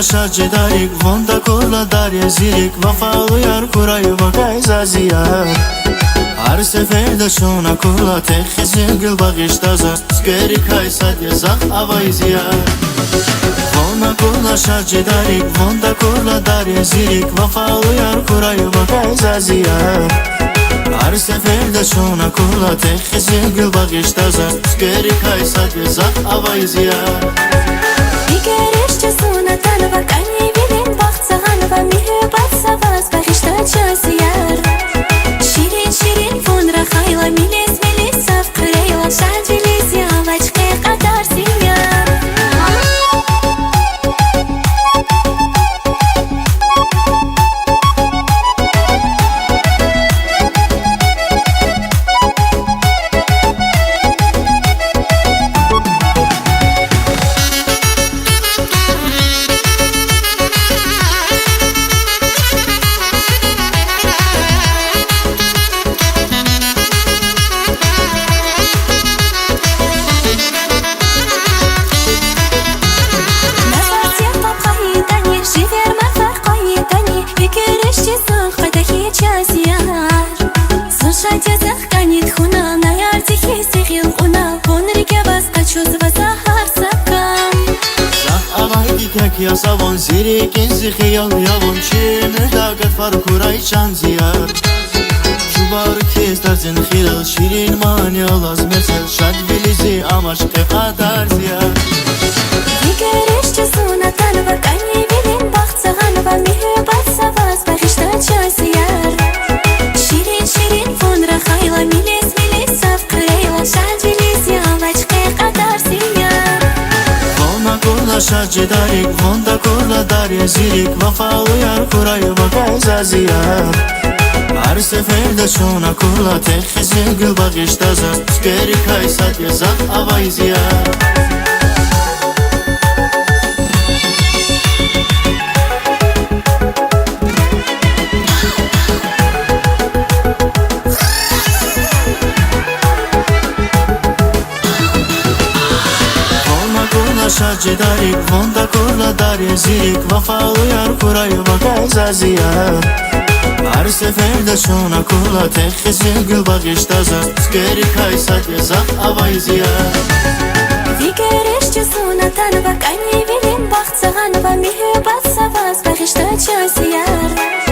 شرج داریک واندا کلا داری زیریک وفالو یار کرای وقای زازیار هر سفر شونا کلا تخزی گل باقیش تازه سکری کای سادی زخ آوای زیار وانا کلا شرج داریک واندا کلا داری زیریک وفالو یار کرای وقای زازیار هر سفر شونا کلا تخزی گل باقیش تازه سکری کای سادی زخ آوای زیار Танова, кани вилин, бах цаганова, михебат саваз, бахишта часияр. Ширин, ширин, фон рахайла, милес, милес, сав кырейла, шаджилис, ялачке кадар сияр. Слушайте, захканит хуна, на ярде хисихил хуна, конрике вас качузва сахар сакам. Зах авайди как я савон, зирикин зихиял явон, чемирдагат фаркурай чанзияр. Чубар кестарзин хирал, ширин манял аз мерсел, шад билизи амашке кадар зияр. Дигеришче суна танова, кани вилин, бах цаганова, михебат саваз, бахишта часияр. Ширин, ширин, фон рахайла, милес, милес, сав кырейла, шаджилис, ялачке кадар сияр. Вона кола шарджи дарик, вонда кола дарья зирик, вафалу яр курай вагай зазияр. هر سفر شونا کلا تخزی گل باقیش تازه سکری کای سادی زخ آوای زیار شرج داریک واندا کلا داری زیریک وفالو یار کرای وقای زازیار هر سفر شونا کلا تخزی گل باقیش تازه سکری کای سادی زخ آوای زیار Дигеришче суна танова, кани вилин, бах цаганова, михебат саваз, бахишта часияр.